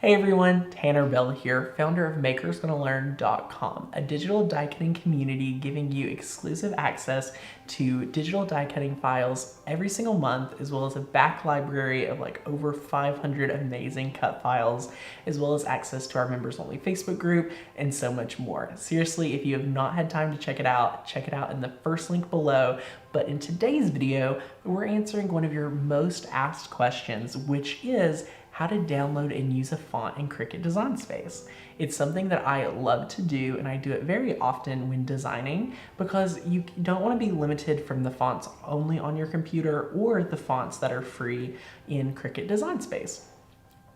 Hey everyone, Tanner Bell here, founder of MakersGonnaLearn.com, a digital die cutting community giving you exclusive access to digital die cutting files every single month, as well as a back library of like over 500 amazing cut files, as well as access to our members only Facebook group and so much more. Seriously, if you have not had time to check it out in the first link below. But in today's video, we're answering one of your most asked questions, which is how to download and use a font in Cricut Design Space. It's something that I love to do, and I do it very often when designing because you don't want to be limited from the fonts only on your computer or the fonts that are free in Cricut Design Space.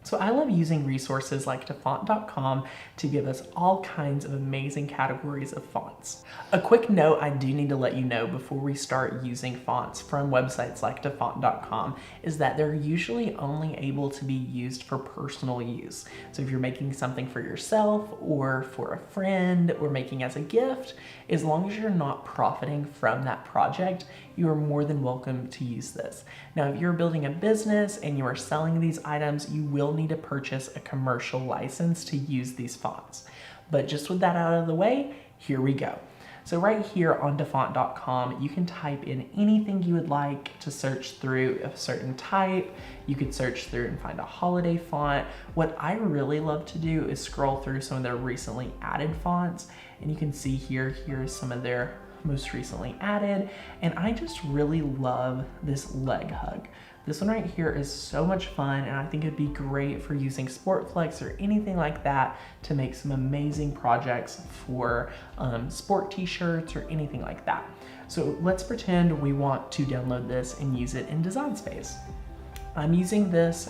So I love using resources like dafont.com to give us all kinds of amazing categories of fonts. A quick note I do need to let you know before we start using fonts from websites like dafont.com is that they're usually only able to be used for personal use. So if you're making something for yourself or for a friend or making as a gift, as long as you're not profiting from that project, you are more than welcome to use this. Now, if you're building a business and you are selling these items, you will need to purchase a commercial license to use these fonts. But just with that out of the way, here we go. So right here on dafont.com, you can type in anything you would like to search through a certain type. You could search through and find a holiday font. What I really love to do is scroll through some of their recently added fonts, and you can see here's some of their most recently added, and I just really love this leg hug. This one right here is so much fun, and I think it'd be great for using Sportflex or anything like that to make some amazing projects for sport t-shirts or anything like that. So let's pretend we want to download this and use it in Design Space. I'm using this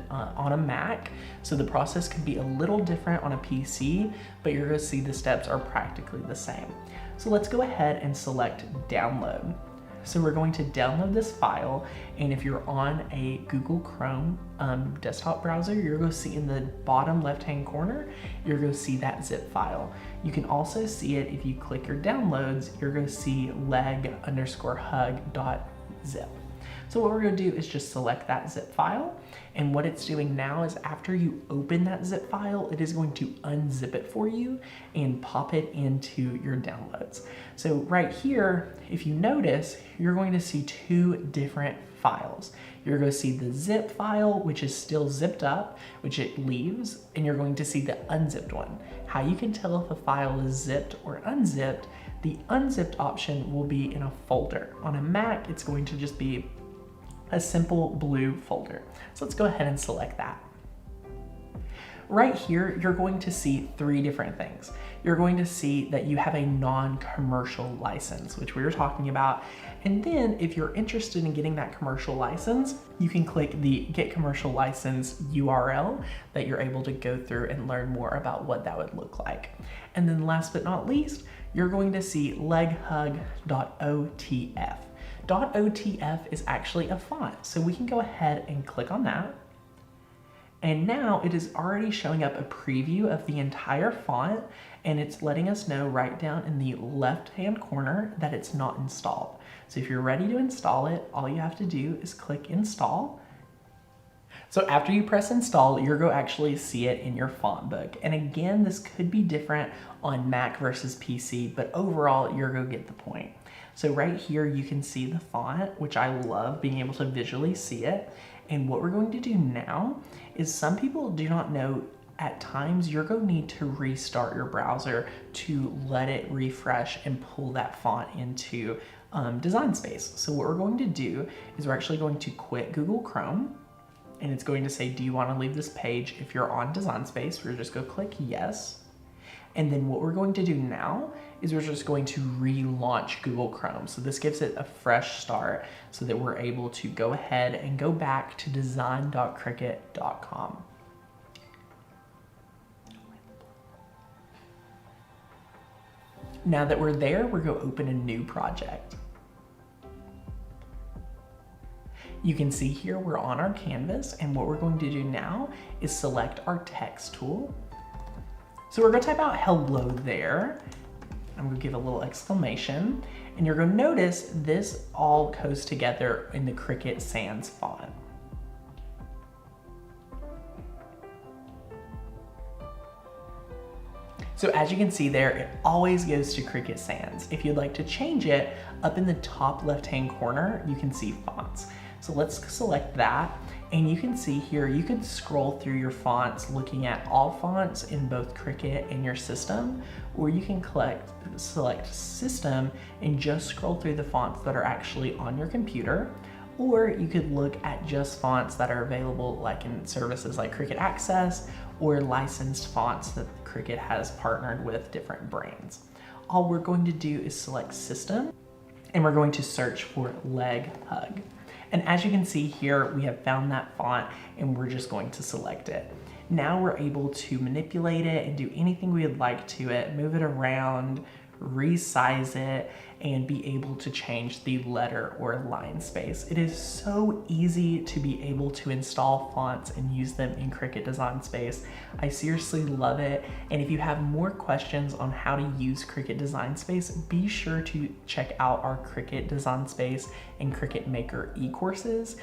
on a Mac, so the process could be a little different on a PC, but you're gonna see the steps are practically the same. So let's go ahead and select download. So we're going to download this file, and if you're on a Google Chrome desktop browser, you're going to see in the bottom left-hand corner, you're going to see that zip file. You can also see it if you click your downloads, you're going to see leg_hug.zip. So what we're going to do is just select that zip file, and what it's doing now is after you open that zip file, it is going to unzip it for you and pop it into your downloads. So right here, if you notice, you're going to see two different files. You're going to see the zip file, which is still zipped up, which it leaves, and you're going to see the unzipped one. How you can tell if a file is zipped or unzipped, the unzipped option will be in a folder. On a Mac, it's going to just be a simple blue folder. So let's go ahead and select that. Right here, you're going to see three different things. You're going to see that you have a non-commercial license, which we were talking about. And then if you're interested in getting that commercial license, you can click the Get Commercial License URL that you're able to go through and learn more about what that would look like. And then last but not least, you're going to see leghug.otf. .otf is actually a font, so we can go ahead and click on that. And now it is already showing up a preview of the entire font, and it's letting us know right down in the left-hand corner that it's not installed. So if you're ready to install it, all you have to do is click install. So after you press install, you're going to actually see it in your font book. And again, this could be different on Mac versus PC, but overall, you're going to get the point. So right here, you can see the font, which I love being able to visually see it. And what we're going to do now is some people do not know at times you're going to need to restart your browser to let it refresh and pull that font into Design Space. So what we're going to do is we're actually going to quit Google Chrome, and it's going to say, do you want to leave this page? If you're on Design Space, we're just going to click yes. And then what we're going to do now is we're just going to relaunch Google Chrome. So this gives it a fresh start so that we're able to go ahead and go back to design.cricut.com. Now that we're there, we're going to open a new project. You can see here we're on our canvas, and what we're going to do now is select our text tool. So we're going to type out hello there. I'm going to give a little exclamation, and you're going to notice this all goes together in the Cricut Sans font. So as you can see there, it always goes to Cricut Sans. If you'd like to change it, up in the top left-hand corner, you can see fonts. So let's select that, and you can see here, you can scroll through your fonts looking at all fonts in both Cricut and your system, or you can select system and just scroll through the fonts that are actually on your computer. Or you could look at just fonts that are available like in services like Cricut Access or licensed fonts that Cricut has partnered with different brands. All we're going to do is select system, and we're going to search for leg hug. And as you can see here, we have found that font and we're just going to select it. Now we're able to manipulate it and do anything we would like to it, move it around, resize it, and be able to change the letter or line space. It is so easy to be able to install fonts and use them in Cricut Design Space. I seriously love it. And if you have more questions on how to use Cricut Design Space, be sure to check out our Cricut Design Space and Cricut Maker e-courses,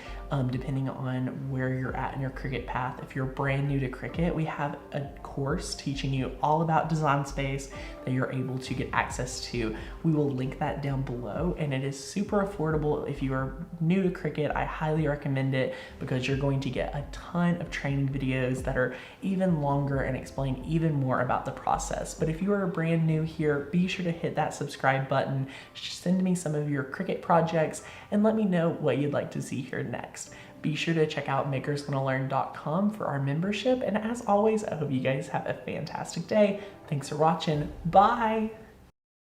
depending on where you're at in your Cricut path. If you're brand new to Cricut, we have a course teaching you all about Design Space that you're able to get access to. We will link that down below, and it is super affordable. If you are new to Cricut, I highly recommend it because you're going to get a ton of training videos that are even longer and explain even more about the process. But if you are brand new here, be sure to hit that subscribe button, send me some of your Cricut projects, and let me know what you'd like to see here next. Be sure to check out makersgonnalearn.com for our membership, and as always, I hope you guys have a fantastic day. Thanks for watching. Bye!